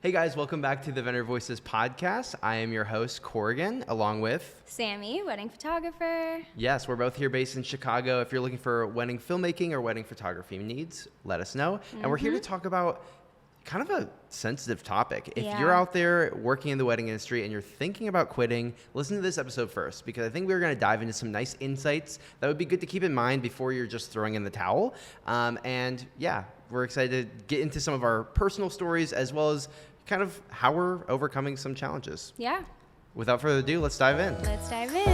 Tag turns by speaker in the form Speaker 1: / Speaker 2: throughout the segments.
Speaker 1: Hey guys, welcome back to the Vendor Voices podcast. I am your host, Korrigan, along with
Speaker 2: Sammi, wedding photographer.
Speaker 1: Yes, we're both here based in Chicago. If you're looking for wedding filmmaking or wedding photography needs, let us know. And we're here to talk about kind of a sensitive topic. If you're out there working in the wedding industry and you're thinking about quitting, listen to this episode first, because I think we're going to dive into some nice insights that would be good to keep in mind before you're just throwing in the towel. We're excited to get into some of our personal stories as well as kind of how we're overcoming some challenges.
Speaker 2: Yeah.
Speaker 1: Without further ado, let's dive in.
Speaker 2: Let's dive in.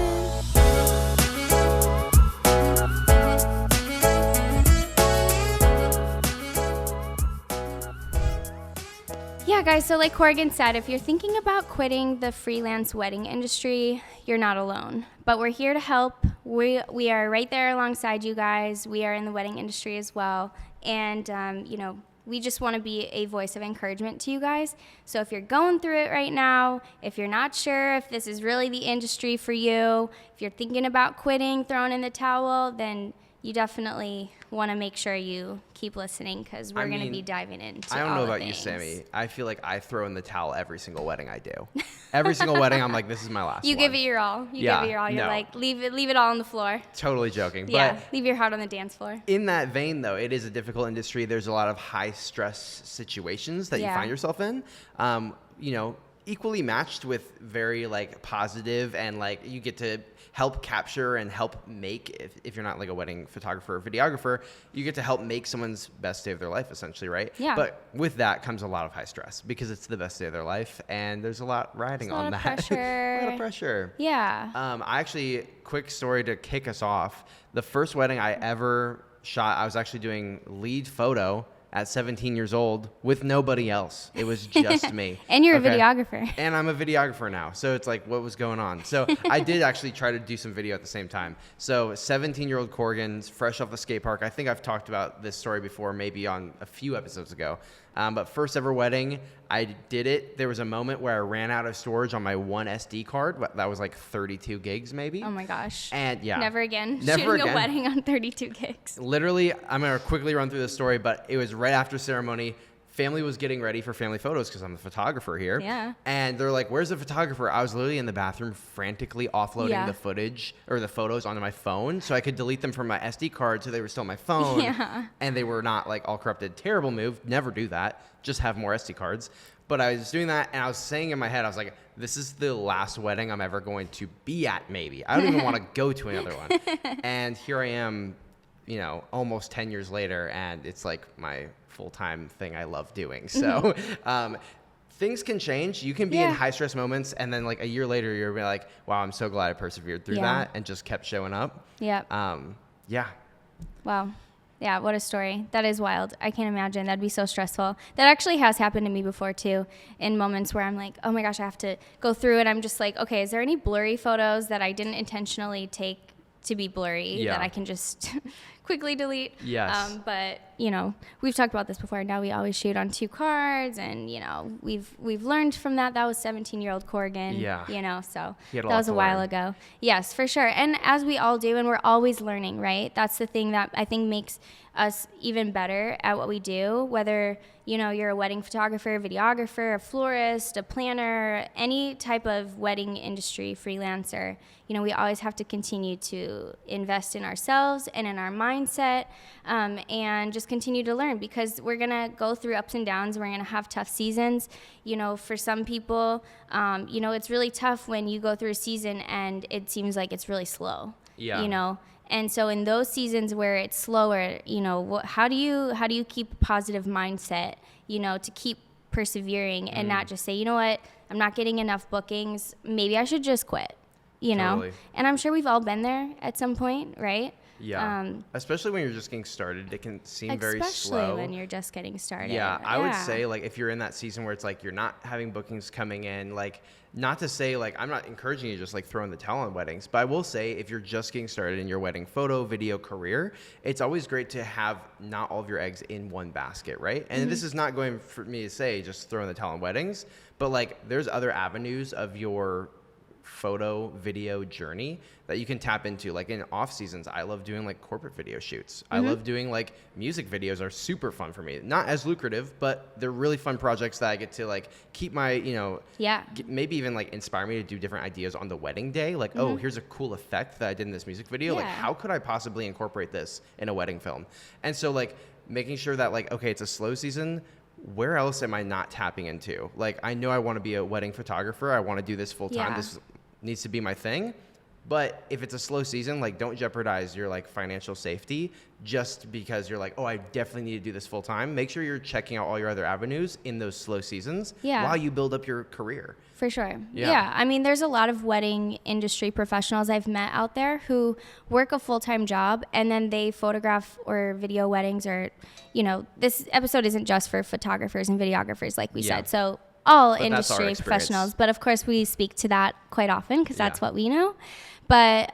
Speaker 2: Yeah, guys, so like Korrigan said, if you're thinking about quitting the freelance wedding industry, you're not alone. But we're here to help. We are right there alongside you guys. We are in the wedding industry as well. And, we just want to be a voice of encouragement to you guys. So if you're going through it right now, if you're not sure if this is really the industry for you, if you're thinking about quitting, throwing in the towel, then you definitely want to make sure you keep listening, because we're going to be diving into
Speaker 1: I don't
Speaker 2: all
Speaker 1: know
Speaker 2: the
Speaker 1: about
Speaker 2: things.
Speaker 1: you, Sammi. I feel like I throw in the towel every single wedding I do. Every single wedding, I'm like, this is my last
Speaker 2: You
Speaker 1: one.
Speaker 2: give it your all. You give it your all. You're like, leave it all on the floor.
Speaker 1: Totally joking.
Speaker 2: Yeah,
Speaker 1: But
Speaker 2: leave your heart on the dance floor.
Speaker 1: in that vein, though, it is a difficult industry. There's a lot of high-stress situations that you find yourself in. Equally matched with very positive, and you get to help capture and help make, if you're not like a wedding photographer or videographer, you get to help make someone's best day of their life, essentially, right?
Speaker 2: Yeah.
Speaker 1: But with that comes a lot of high stress, because it's the best day of their life, and there's a lot riding on that.
Speaker 2: Pressure.
Speaker 1: A lot of pressure.
Speaker 2: Yeah.
Speaker 1: I actually, quick story to kick us off. The first wedding I ever shot, I was actually doing lead photo at 17 years old with nobody else. It was just me.
Speaker 2: And you're a videographer.
Speaker 1: And I'm a videographer now. So it's like, what was going on? So I did actually try to do some video at the same time. So 17-year-old Korrigan's fresh off the skate park. I think I've talked about this story before, maybe on a few episodes ago. But first ever wedding, I did it. There was a moment where I ran out of storage on my one SD card. That was like 32 gigs maybe.
Speaker 2: Oh my gosh.
Speaker 1: And yeah.
Speaker 2: Never again.
Speaker 1: Never
Speaker 2: Shooting
Speaker 1: again.
Speaker 2: a wedding on 32 gigs.
Speaker 1: Literally, I'm going to quickly run through the story, but it was right after ceremony. Family was getting ready for family photos, because I'm the photographer here.
Speaker 2: Yeah.
Speaker 1: And they're like, where's the photographer? I was literally in the bathroom frantically offloading the footage or the photos onto my phone so I could delete them from my SD card so they were still on my phone.
Speaker 2: Yeah.
Speaker 1: And they were not all corrupted. Terrible move. Never do that. Just have more SD cards. But I was doing that, and I was saying in my head, I was like, this is the last wedding I'm ever going to be at, maybe. I don't even want to go to another one. And here I am, almost 10 years later, and it's like my full-time thing I love doing. So things can change. You can be in high-stress moments, and then a year later, you're like, wow, I'm so glad I persevered through that and just kept showing up.
Speaker 2: Yep.
Speaker 1: Wow.
Speaker 2: Yeah, what a story. That is wild. I can't imagine. That'd be so stressful. That actually has happened to me before, too, in moments where I'm like, oh, my gosh, I have to go through it. I'm just like, okay, is there any blurry photos that I didn't intentionally take to be blurry that I can just quickly delete?
Speaker 1: Yes.
Speaker 2: But, we've talked about this before. Now we always shoot on 2 cards, and, we've learned from that. That was 17-year-old Korrigan, so that was a while ago. Yes, for sure. And as we all do, and we're always learning, right? That's the thing that I think makes us even better at what we do, whether, you're a wedding photographer, videographer, a florist, a planner, any type of wedding industry freelancer. We always have to continue to invest in ourselves and in our mindset, and just continue to learn, because we're going to go through ups and downs. We're going to have tough seasons. For some people, it's really tough when you go through a season and it seems like it's really slow.
Speaker 1: Yeah.
Speaker 2: And so in those seasons where it's slower, how do you keep a positive mindset, to keep persevering and not just say, you know what, I'm not getting enough bookings, maybe I should just quit,
Speaker 1: Totally.
Speaker 2: And I'm sure we've all been there at some point, right?
Speaker 1: Yeah. Especially when you're just getting started, it can seem very slow.
Speaker 2: Especially when you're just getting started.
Speaker 1: Yeah. I would say if you're in that season where it's you're not having bookings coming in, not to say I'm not encouraging you to just throw in the towel on weddings, but I will say if you're just getting started in your wedding photo, video career, it's always great to have not all of your eggs in one basket, right? And this is not going for me to say just throw in the towel on weddings, but there's other avenues of your photo video journey that you can tap into. Like in off seasons, I love doing like corporate video shoots. I love doing like music videos are super fun for me. Not as lucrative, but they're really fun projects that I get to like keep my, maybe even like inspire me to do different ideas on the wedding day. Like, oh, here's a cool effect that I did in this music video. Like, how could I possibly incorporate this in a wedding film? And so like making sure that like, okay, it's a slow season. Where else am I not tapping into? Like, I know I want to be a wedding photographer. I want to do this full time. This needs to be my thing. But if it's a slow season, like, don't jeopardize your like financial safety just because you're like, oh, I definitely need to do this full time. Make sure you're checking out all your other avenues in those slow seasons while you build up your career.
Speaker 2: For sure. Yeah. I mean, there's a lot of wedding industry professionals I've met out there who work a full-time job and then they photograph or video weddings or, this episode isn't just for photographers and videographers, like we said. So all industry professionals. But of course, we speak to that quite often because that's what we know. But,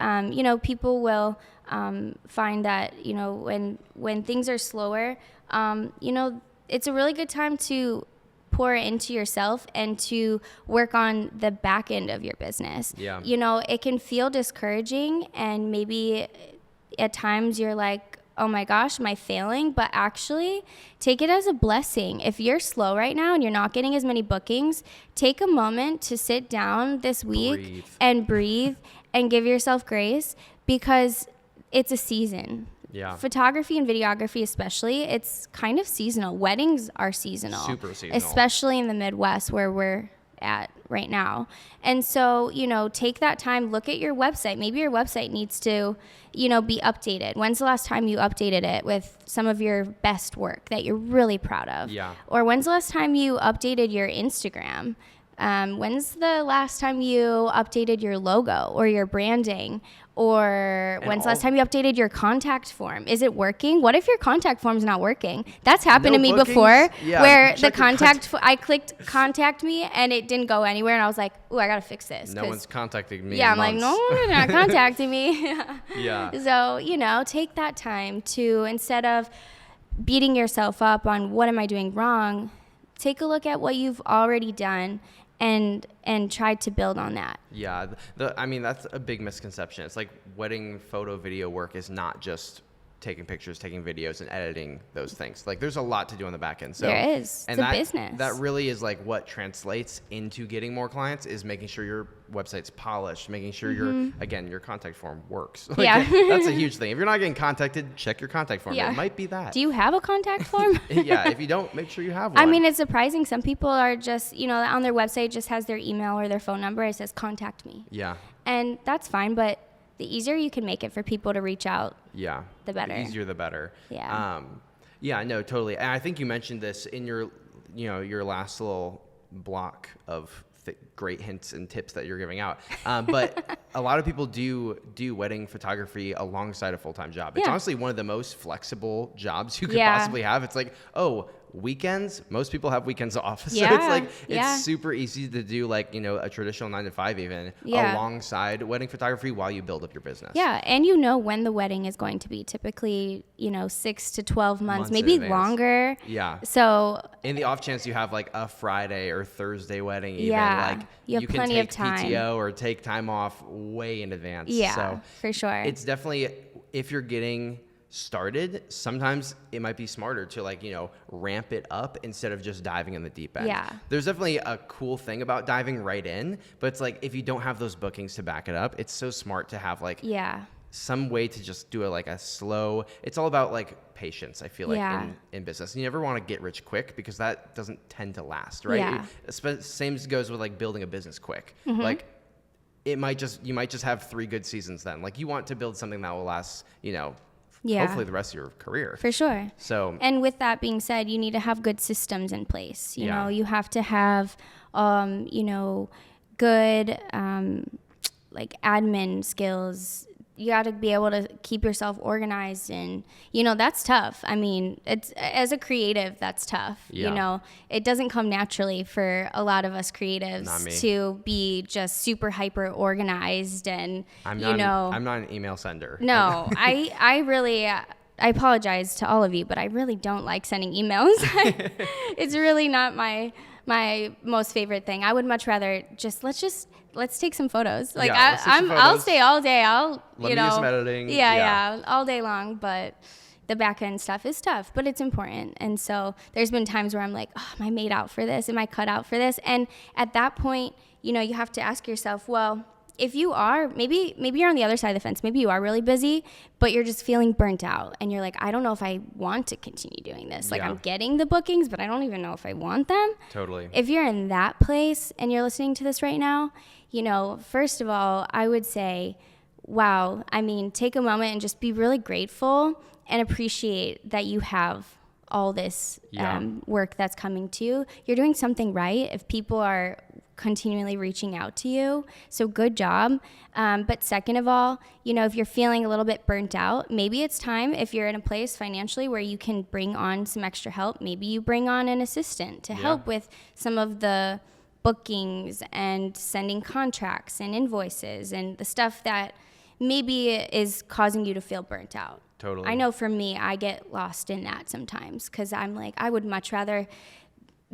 Speaker 2: people will find that, when things are slower, it's a really good time to pour into yourself and to work on the back end of your business. Yeah. It can feel discouraging and maybe at times you're like, oh my gosh, am I failing? But actually take it as a blessing. If you're slow right now and you're not getting as many bookings, take a moment to sit down this week and breathe and give yourself grace because it's a season. Yeah. Photography and videography especially, it's kind of seasonal. Weddings are seasonal. Super seasonal. Especially in the Midwest where we're at right now. And so, take that time, look at your website. Maybe your website needs to, be updated. When's the last time you updated it with some of your best work that you're really proud of? Yeah. Or when's the last time you updated your Instagram? When's the last time you updated your logo or your branding? Or when's the last time you updated your contact form? Is it working? What if your contact form's not working? That's happened to me before where the I clicked contact me and it didn't go anywhere. And I was like, ooh, I got to fix this.
Speaker 1: No one's contacting me.
Speaker 2: Yeah, I'm like, no one's not contacting me. Yeah. So, take that time to, instead of beating yourself up on what am I doing wrong, take a look at what you've already done and try to build on that. Yeah,
Speaker 1: that's a big misconception. It's like wedding photo video work is not just taking pictures, taking videos, and editing those things. Like, there's a lot to do on the back end. So,
Speaker 2: there is. It's a business.
Speaker 1: That really is like what translates into getting more clients is making sure your website's polished, making sure your contact form works. Like, that's a huge thing. If you're not getting contacted, check your contact form. Yeah. It might be that.
Speaker 2: Do you have a contact form?
Speaker 1: Yeah, if you don't, make sure you have one.
Speaker 2: I mean, it's surprising. Some people are just, on their website just has their email or their phone number. It says contact me. Yeah. And that's fine, but the easier you can make it for people to reach out, the better.
Speaker 1: The easier, the better. Yeah. No, totally. And I think you mentioned this in your last little block of great hints and tips that you're giving out. But a lot of people do wedding photography alongside a full-time job. It's honestly one of the most flexible jobs you could possibly have. It's like, weekends, most people have weekends off. So it's like, it's super easy to do like, a traditional 9-to-5 even alongside wedding photography while you build up your business.
Speaker 2: Yeah. And when the wedding is going to be, typically, 6 to 12 months maybe longer. Yeah. So
Speaker 1: in the off chance you have like a Friday or Thursday wedding, even like you can take PTO or take time off way in advance.
Speaker 2: Yeah,
Speaker 1: so
Speaker 2: for sure.
Speaker 1: It's definitely, if you're getting started, sometimes it might be smarter to like, ramp it up instead of just diving in the deep end. Yeah. There's definitely a cool thing about diving right in, but it's like, if you don't have those bookings to back it up, it's so smart to have like some way to just do it like a slow, it's all about like patience, I feel like in business. You never want to get rich quick because that doesn't tend to last, right? Yeah. Same goes with like building a business quick. Mm-hmm. Like you might just have 3 good seasons then. Like you want to build something that will last, hopefully the rest of your career.
Speaker 2: For sure. So, and with that being said, you need to have good systems in place. You know, you have to have, good, like admin skills. You got to be able to keep yourself organized, and that's tough. I mean, it's, as a creative, that's tough. It doesn't come naturally for a lot of us creatives to be just super hyper organized, and
Speaker 1: I'm not an email sender.
Speaker 2: No, I really I apologize to all of you, but I really don't like sending emails. It's really not my my most favorite thing. I would much rather let's take some photos. Like
Speaker 1: I'll
Speaker 2: stay all day.
Speaker 1: Let me do some editing.
Speaker 2: Yeah, all day long. But the back end stuff is tough, but it's important. And so there's been times where I'm like, oh, am I made out for this? Am I cut out for this? And at that point, you know, you have to ask yourself, well, if you are, maybe you're on the other side of the fence. Maybe you are really busy, but you're just feeling burnt out. And you're like, I don't know if I want to continue doing this. Like, I'm getting the bookings, but I don't even know if I want them.
Speaker 1: Totally.
Speaker 2: If you're in that place and you're listening to this right now, you know, first of all, I would say, wow, I mean, take a moment and just be really grateful and appreciate that you have all this work that's coming to you. You're doing something right if people are continually reaching out to you. So good job. But second of all, you know, if you're feeling a little bit burnt out, maybe it's time, if you're in a place financially where you can bring on some extra help, maybe you bring on an assistant to help with some of the bookings and sending contracts and invoices and the stuff that maybe is causing you to feel burnt out.
Speaker 1: Totally.
Speaker 2: I know for me, I get lost in that sometimes because I'm like, I would much rather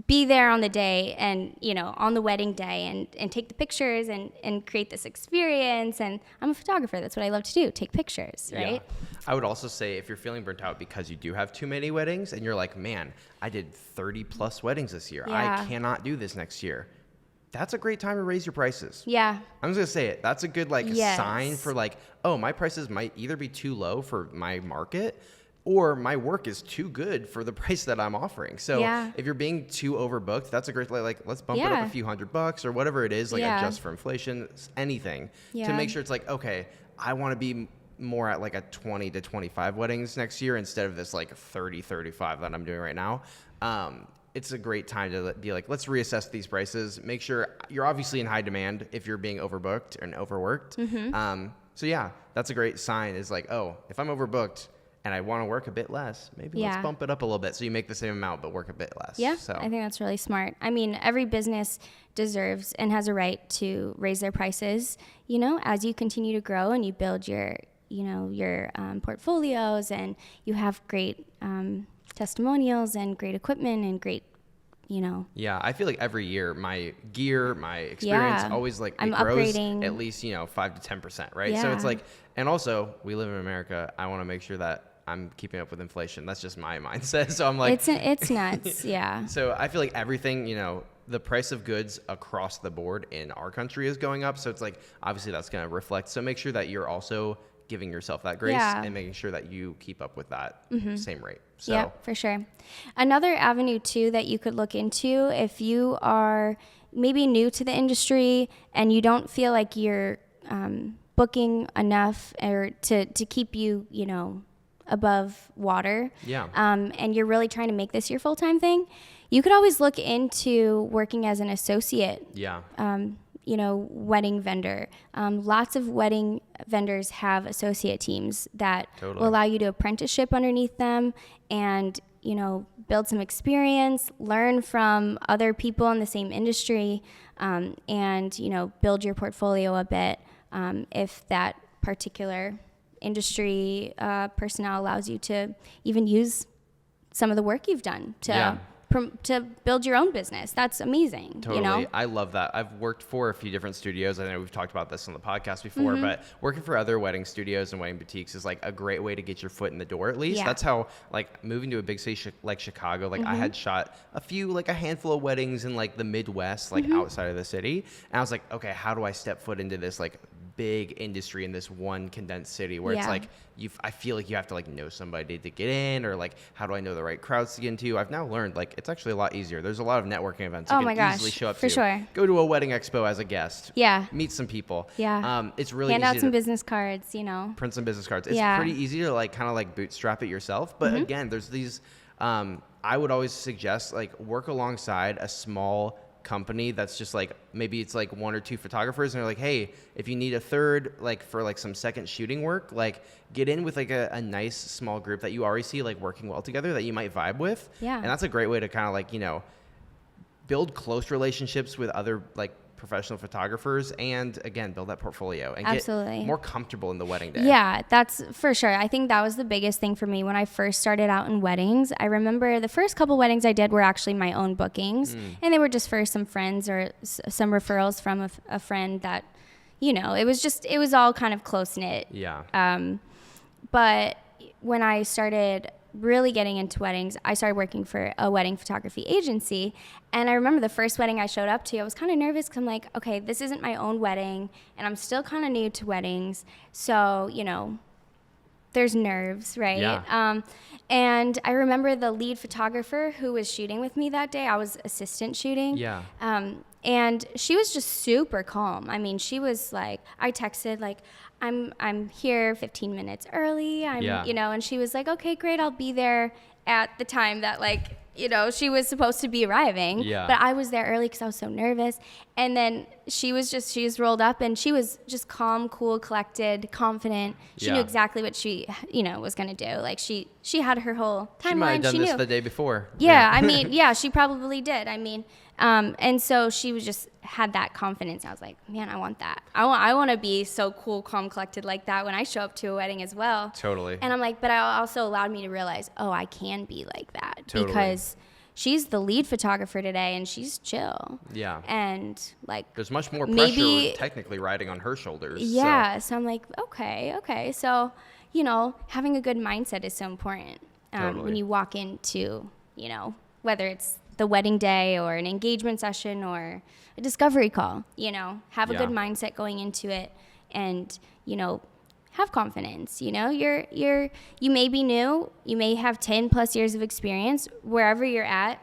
Speaker 2: be there on the day and, you know, on the wedding day and take the pictures and create this experience. And I'm a photographer. That's what I love to do, take pictures, right?
Speaker 1: Yeah. I would also say if you're feeling burnt out because you do have too many weddings and you're like, man, I did 30 plus weddings this year.
Speaker 2: Yeah.
Speaker 1: I cannot do this next year. That's a great time to raise your prices.
Speaker 2: Yeah.
Speaker 1: I'm just going to say it. That's a good sign for like, oh, my prices might either be too low for my market or my work is too good for the price that I'm offering. So if you're being too overbooked, that's a great, like let's bump it up a few $100 or whatever it is, like adjust for inflation, anything to make sure it's like, okay, I want to be more at like a 20 to 25 weddings next year instead of this like 30, 35 that I'm doing right now. It's a great time to be like, let's reassess these prices. Make sure you're obviously in high demand if you're being overbooked and overworked. Mm-hmm. So yeah, that's a great sign is like, oh, if I'm overbooked and I want to work a bit less, maybe let's bump it up a little bit so you make the same amount but work a bit less.
Speaker 2: Yeah,
Speaker 1: so.
Speaker 2: I think that's really smart. I mean, every business deserves and has a right to raise their prices, you know, as you continue to grow and you build your portfolios and you have great testimonials and great equipment and great, you know.
Speaker 1: Yeah, I feel like every year my gear, my experience always like it grows at least, 5 to 10%, right? Yeah. So it's like, and also we live in America. I want to make sure that I'm keeping up with inflation. That's just my mindset. So I'm like,
Speaker 2: it's nuts. Yeah.
Speaker 1: So I feel like everything, the price of goods across the board in our country is going up. So it's like, obviously that's going to reflect. So make sure that you're also giving yourself that grace and making sure that you keep up with that same rate. So.
Speaker 2: Yeah, for sure. Another avenue too that you could look into if you are maybe new to the industry and you don't feel like you're booking enough or to keep you, above water. Yeah. And you're really trying to make this your full-time thing, you could always look into working as an associate. Yeah. Wedding vendor. Lots of wedding vendors have associate teams that will allow you to apprenticeship underneath them and, build some experience, learn from other people in the same industry, and, build your portfolio a bit if that particular industry personnel allows you to even use some of the work you've done to build your own business. That's amazing.
Speaker 1: Totally. I love that. I've worked for a few different studios. I know we've talked about this on the podcast before, but working for other wedding studios and wedding boutiques is like a great way to get your foot in the door at least. Yeah. That's how moving to a big city like Chicago, I had shot a handful of weddings in the Midwest, outside of the city. And I was like, okay, how do I step foot into this big industry in this one condensed city where it's I feel like you have to know somebody to get in, or how do I know the right crowds to get into? I've now learned it's actually a lot easier. There's a lot of networking events you can easily show up to.
Speaker 2: Sure.
Speaker 1: Go to a wedding expo as a guest. Yeah. Meet some people. Yeah. It's really
Speaker 2: hand
Speaker 1: easy
Speaker 2: out some business cards,
Speaker 1: print some business cards. It's pretty easy to kind of bootstrap it yourself. But again, there's these I would always suggest work alongside a small company that's just maybe it's one or two photographers and they're like, hey, if you need a third for some second shooting work, get in with a nice small group that you already see working well together that you might vibe with. Yeah. And that's a great way to kind of build close relationships with other professional photographers and, again, build that portfolio and
Speaker 2: Absolutely.
Speaker 1: get more comfortable in the wedding day.
Speaker 2: Yeah, that's for sure. I think that was the biggest thing for me when I first started out in weddings. I remember the first couple weddings I did were actually my own bookings, and they were just for some friends or some referrals from a friend that, it was all kind of close-knit.
Speaker 1: Yeah.
Speaker 2: But when I started really getting into weddings, I started working for a wedding photography agency. And I remember the first wedding I showed up to, I was kind of nervous because I'm like, okay, this isn't my own wedding, and I'm still kind of new to weddings. So, there's nerves, right?
Speaker 1: Yeah.
Speaker 2: And I remember the lead photographer who was shooting with me that day, I was assistant shooting.
Speaker 1: Yeah.
Speaker 2: And she was just super calm. I mean, she was like, I texted like, I'm here 15 minutes early. And she was like, okay, great. I'll be there at the time that she was supposed to be arriving.
Speaker 1: Yeah.
Speaker 2: But I was there early because I was so nervous. And then she was rolled up and she was just calm, cool, collected, confident. She knew exactly what she, was going to do. Like she had her whole timeline.
Speaker 1: She might have done this the day before.
Speaker 2: Yeah. I mean, yeah, she probably did. I mean, and so she was just had that confidence. I was like, man, I want that. I want to be so cool, calm, collected like that when I show up to a wedding as well.
Speaker 1: Totally.
Speaker 2: And I'm like, but it also allowed me to realize, I can be like that.
Speaker 1: Totally.
Speaker 2: Because she's the lead photographer today and she's chill.
Speaker 1: Yeah.
Speaker 2: And
Speaker 1: there's much more pressure technically riding on her shoulders.
Speaker 2: Yeah. So I'm like, okay. So, having a good mindset is so important when you walk into, whether it's the wedding day or an engagement session or a discovery call, have a good mindset going into it and, have confidence. You may be new, you may have 10 plus years of experience wherever you're at,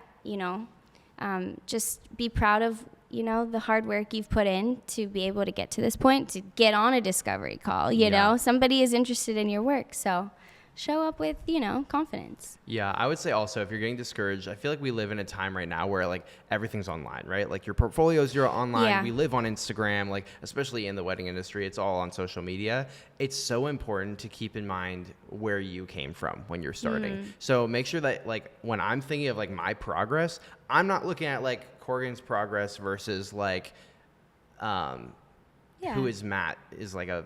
Speaker 2: just be proud of, the hard work you've put in to be able to get to this point, to get on a discovery call, somebody is interested in your work. So show up with, confidence.
Speaker 1: Yeah, I would say also if you're getting discouraged, I feel like we live in a time right now where everything's online, right? Like your portfolios, you're online. Yeah. We live on Instagram, especially in the wedding industry, it's all on social media. It's so important to keep in mind where you came from when you're starting. So make sure that when I'm thinking of my progress, I'm not looking at Korrigan's progress versus who is Matt is a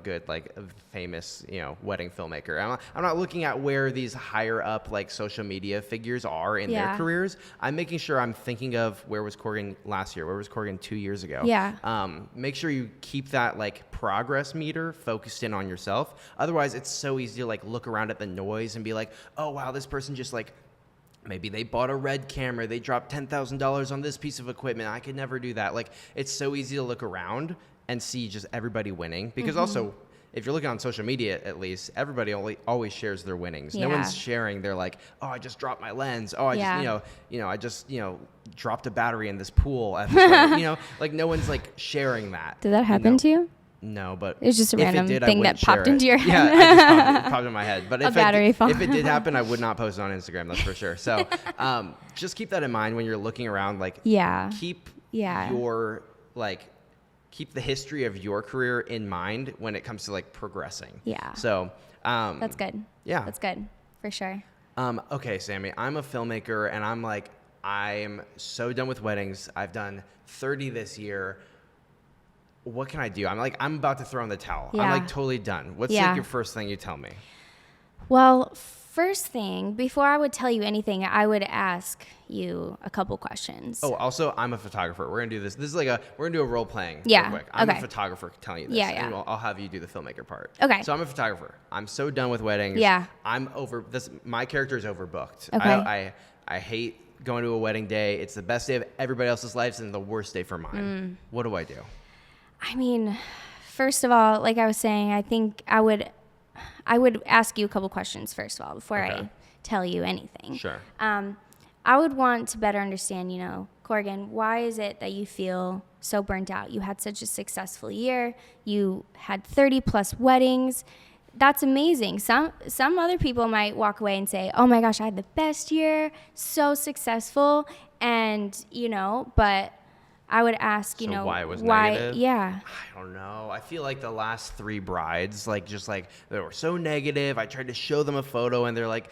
Speaker 1: good a famous wedding filmmaker. I'm not looking at where these higher up social media figures are in their careers. I'm making sure I'm thinking of where was Korrigan last year, where was Korrigan 2 years ago.
Speaker 2: Yeah.
Speaker 1: Make sure you keep that progress meter focused in on yourself. Otherwise, it's so easy to look around at the noise and be like, oh wow, this person just maybe they bought a red camera, they dropped $10,000 on this piece of equipment. I could never do that. It's so easy to look around and see just everybody winning. Because also, if you're looking on social media, at least, everybody always shares their winnings. Yeah. No one's sharing their I just dropped my lens. Oh, I just dropped a battery in this pool at this point. No one's sharing that.
Speaker 2: Did that happen to you?
Speaker 1: No, but
Speaker 2: it was just a random thing that popped into your head.
Speaker 1: Yeah, it popped in my head. But
Speaker 2: if
Speaker 1: it did happen, I would not post it on Instagram. That's for sure. So just keep that in mind when you're looking around. Keep your keep the history of your career in mind when it comes to progressing.
Speaker 2: Yeah.
Speaker 1: So
Speaker 2: that's good.
Speaker 1: Yeah,
Speaker 2: that's good for sure.
Speaker 1: Okay, Sammy, I'm a filmmaker, and I'm so done with weddings. I've done 30 this year. What can I do? I'm about to throw in the towel. Yeah. I'm totally done. What's your first thing you tell me?
Speaker 2: Well, first thing, before I would tell you anything, I would ask you a couple questions.
Speaker 1: Oh, also, I'm a photographer. We're gonna do this. This is we're gonna do a role playing.
Speaker 2: Yeah.
Speaker 1: Real quick. I'm a photographer telling you this. Yeah. And I'll have you do the filmmaker part.
Speaker 2: Okay.
Speaker 1: So I'm a photographer. I'm so done with weddings.
Speaker 2: Yeah.
Speaker 1: I'm over this. My character is overbooked.
Speaker 2: Okay.
Speaker 1: I hate going to a wedding day. It's the best day of everybody else's lives and the worst day for mine. What do I do?
Speaker 2: I mean, first of all, like I was saying, I think I would ask you a couple questions first of all before I tell you anything.
Speaker 1: Sure.
Speaker 2: I would want to better understand, Korrigan, why is it that you feel so burnt out? You had such a successful year. You had 30 plus weddings. That's amazing. Some other people might walk away and say, oh my gosh, I had the best year, so successful. And, but I would ask,
Speaker 1: So why it was negative?
Speaker 2: Yeah.
Speaker 1: I don't know. I feel like the last 3 brides, like, just like, they were so negative. I tried to show them a photo and they're like,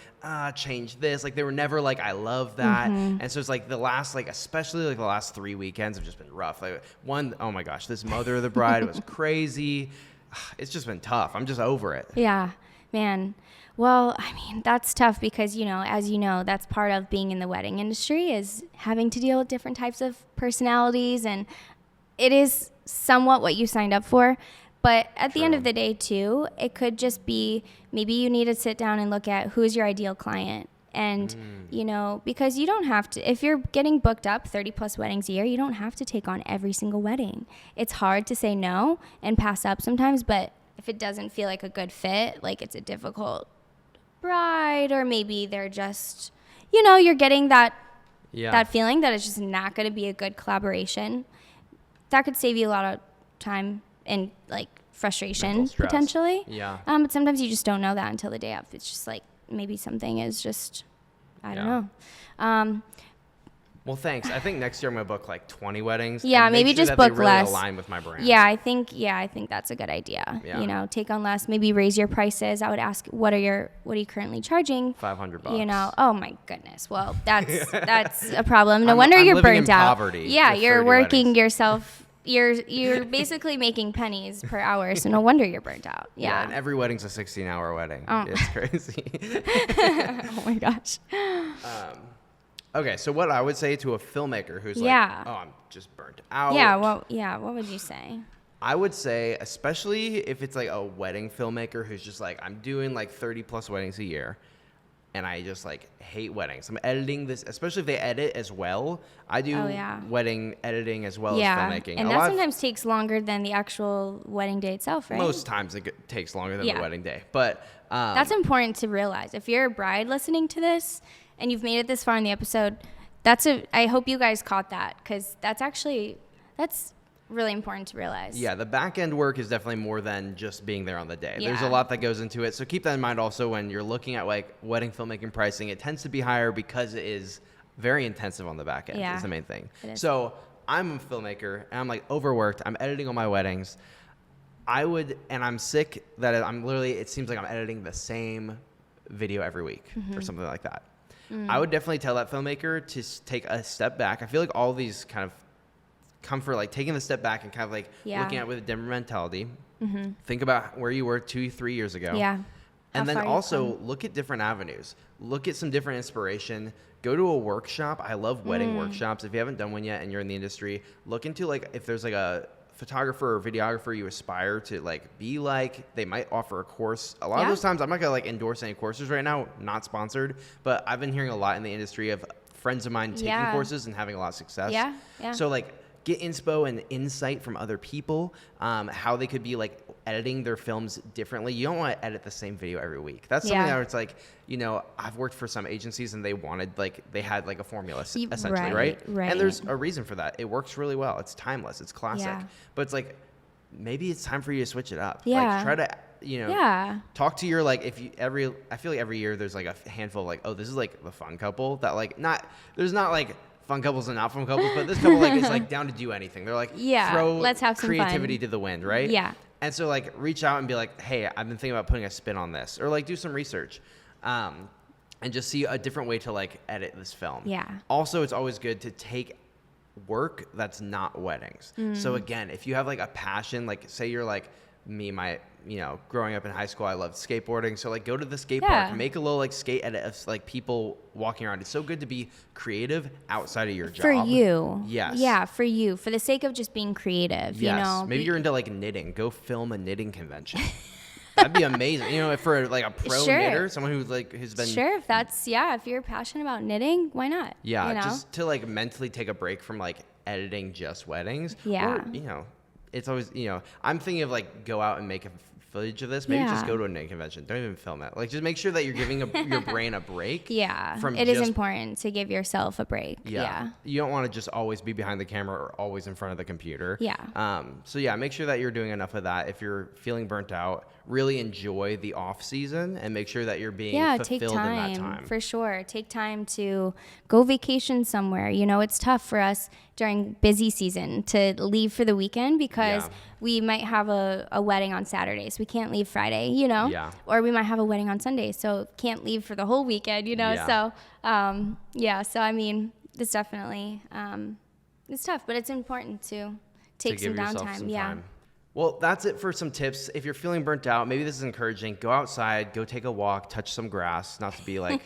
Speaker 1: change this. Like, they were never like, I love that. And so it's like the last, like, especially like the last 3 weekends have just been rough. Like, one, oh my gosh, this mother of the bride was crazy. It's just been tough. I'm just over it.
Speaker 2: Yeah, man. Well, I mean, that's tough because, as you know, that's part of being in the wedding industry is having to deal with different types of personalities, and it is somewhat what you signed up for. But at the end of the day, too, it could just be maybe you need to sit down and look at who's your ideal client. And, because you don't have to, if you're getting booked up 30 plus weddings a year, you don't have to take on every single wedding. It's hard to say no and pass up sometimes, but if it doesn't feel like a good fit, like it's a difficult bride, or maybe they're just, you're getting that feeling that it's just not going to be a good collaboration. That could save you a lot of time and like frustration potentially.
Speaker 1: Yeah.
Speaker 2: But sometimes you just don't know that until the day of. It's just like maybe something is just, I don't know.
Speaker 1: Well, thanks. I think next year I'm gonna book like 20 weddings.
Speaker 2: Yeah, maybe
Speaker 1: sure
Speaker 2: just book
Speaker 1: they really
Speaker 2: less.
Speaker 1: Align with my brand.
Speaker 2: Yeah, I think that's a good idea.
Speaker 1: Yeah.
Speaker 2: Take on less. Maybe raise your prices. I would ask, what are you currently charging?
Speaker 1: $500.
Speaker 2: Oh my goodness. Well, that's a problem. No wonder you're burnt out.
Speaker 1: Poverty.
Speaker 2: Yeah, you're working
Speaker 1: weddings.
Speaker 2: Yourself. You're basically making pennies per hour, so no wonder you're burnt out. Yeah.
Speaker 1: And every wedding's a 16-hour wedding.
Speaker 2: Oh.
Speaker 1: It's crazy.
Speaker 2: Oh my gosh.
Speaker 1: Okay, so what I would say to a filmmaker who's like, I'm just burnt out.
Speaker 2: What would you say?
Speaker 1: I would say, especially if it's like a wedding filmmaker who's just like, I'm doing like 30 plus weddings a year, and I just like hate weddings. I'm editing this, especially if they edit as well. I do wedding editing as well as filmmaking.
Speaker 2: And that sometimes takes longer than the actual wedding day itself, right?
Speaker 1: Most times it takes longer than the wedding day. But
Speaker 2: that's important to realize. If you're a bride listening to this and you've made it this far in the episode, I hope you guys caught that, because that's really important to realize.
Speaker 1: Yeah, the back end work is definitely more than just being there on the day. There's a lot that goes into it. So keep that in mind also when you're looking at like wedding filmmaking pricing. It tends to be higher because it is very intensive on the back end. Is the main thing. So I'm a filmmaker and I'm like overworked. I'm editing all my weddings. And I'm sick that it seems like I'm editing the same video every week or something like that. I would definitely tell that filmmaker to take a step back. I feel like all these kind of come for like taking the step back and kind of like looking at it with a different mentality. Think about where you were 2-3 years ago.
Speaker 2: Yeah.
Speaker 1: And then also look at different avenues. Look at some different inspiration. Go to a workshop. I love wedding workshops. If you haven't done one yet and you're in the industry, look into like if there's like a photographer or videographer you aspire to like be like. They might offer a course. A lot of those times, I'm not gonna like endorse any courses right now, not sponsored, but I've been hearing a lot in the industry of friends of mine taking courses and having a lot of success. So like get inspo and insight from other people, how they could be like editing their films differently. You don't want to edit the same video every week. That's something that it's like, I've worked for some agencies and they had like a formula essentially, right? And there's a reason for that. It works really well. It's timeless. It's classic. But it's like, maybe it's time for you to switch it up. Like try to, talk to your, I feel like every year there's like a handful of like, oh, this is like the fun couple that like there's not like fun couples and not fun couples, but this couple is like down to do anything. They're like, throw
Speaker 2: let's have some
Speaker 1: creativity
Speaker 2: fun
Speaker 1: to the wind, right?
Speaker 2: Yeah.
Speaker 1: And so like reach out and be like, hey, I've been thinking about putting a spin on this, or like do some research, and just see a different way to like edit this film.
Speaker 2: Yeah.
Speaker 1: Also, it's always good to take work that's not weddings. So again, if you have like a passion, like say you're like me, growing up in high school, I loved skateboarding. So like go to the skate park, make a little like skate edit of like people walking around. It's so good to be creative outside of your job.
Speaker 2: For you.
Speaker 1: Yes.
Speaker 2: Yeah, for you. For the sake of just being creative,
Speaker 1: Yes. Maybe you're into like knitting. Go film a knitting convention. That'd be amazing. For like a pro knitter, someone who's been.
Speaker 2: Sure, if you're passionate about knitting, why not?
Speaker 1: Yeah, just to like mentally take a break from like editing just weddings.
Speaker 2: Yeah.
Speaker 1: Or, it's always, I'm thinking of like go out and make a footage of this. Maybe just go to a knitting convention. Don't even film it. Like just make sure that you're giving your brain a break.
Speaker 2: Yeah. It is important to give yourself a break. Yeah.
Speaker 1: You don't want to just always be behind the camera or always in front of the computer.
Speaker 2: Yeah.
Speaker 1: So make sure that you're doing enough of that. If you're feeling burnt out, really enjoy the off season and make sure that you're being fulfilled in that time.
Speaker 2: For sure. Take time to go vacation somewhere. It's tough for us during busy season to leave for the weekend because we might have a wedding on Saturdays. We can't leave Friday, you know?
Speaker 1: Yeah.
Speaker 2: Or we might have a wedding on Sunday, so can't leave for the whole weekend, you know?
Speaker 1: Yeah.
Speaker 2: So, so I mean, it's definitely, it's tough, but it's important to take some downtime.
Speaker 1: Time. Well, that's it for some tips. If you're feeling burnt out, maybe this is encouraging. Go outside, go take a walk, touch some grass. Not to be like,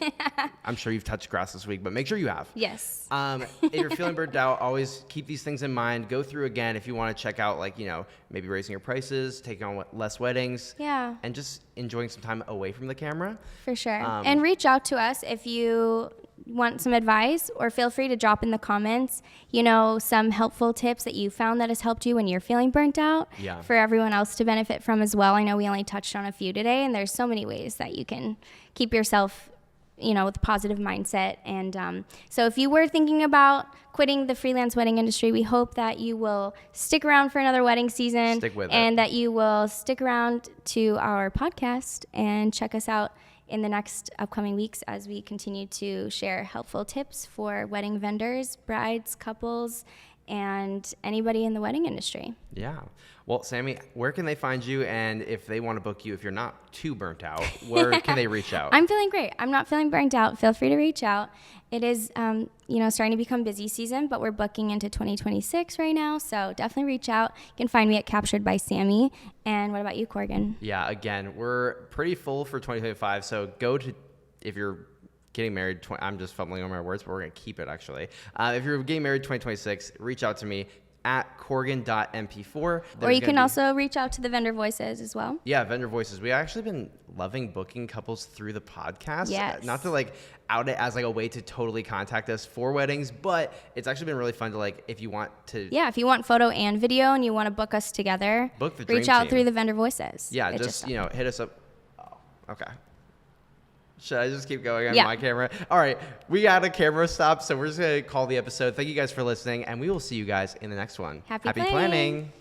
Speaker 1: I'm sure you've touched grass this week, but make sure you have.
Speaker 2: Yes.
Speaker 1: If you're feeling burnt out, always keep these things in mind. Go through again if you want to check out, like, you know, maybe raising your prices, taking on less weddings.
Speaker 2: Yeah.
Speaker 1: And just enjoying some time away from the camera.
Speaker 2: For sure. And reach out to us if you want some advice, or feel free to drop in the comments, you know, some helpful tips that you found that has helped you when you're feeling burnt out for everyone else to benefit from as well. I know we only touched on a few today, and there's so many ways that you can keep yourself, you know, with a positive mindset. And so if you were thinking about quitting the freelance wedding industry, we hope that you will stick around for another wedding season.
Speaker 1: Stick with it.
Speaker 2: And that you will stick around to our podcast and check us out in the next upcoming weeks as we continue to share helpful tips for wedding vendors, brides, couples, and anybody in the wedding industry.
Speaker 1: Yeah. Well, Sammi, where can they find you? And if they want to book you, if you're not too burnt out, where can they reach out?
Speaker 2: I'm feeling great. I'm not feeling burnt out. Feel free to reach out. It is, you know, starting to become busy season, but we're booking into 2026 right now. So definitely reach out. You can find me at Captured by Sammi. And what about you, Korrigan?
Speaker 1: Yeah, again, we're pretty full for 2025. So go to, if you're getting married, I'm just fumbling over my words, but we're going to keep it actually. If you're getting married 2026, reach out to me at Korrigan.mp4.
Speaker 2: Or you can also reach out to the Vendor Voices as well.
Speaker 1: Yeah, Vendor Voices. We've actually been loving booking couples through the podcast.
Speaker 2: Yes.
Speaker 1: Not to like out it as like a way to totally contact us for weddings, but it's actually been really fun to like, if you want to.
Speaker 2: Yeah, if you want photo and video and you want to book us together,
Speaker 1: book the dream
Speaker 2: reach out
Speaker 1: team.
Speaker 2: through the Vendor Voices.
Speaker 1: Yeah, just you know, hit us up. Oh, okay. Should I just keep going on my camera? All right, we got a camera stop, so we're just going to call the episode. Thank you guys for listening, and we will see you guys in the next one.
Speaker 2: Happy planning.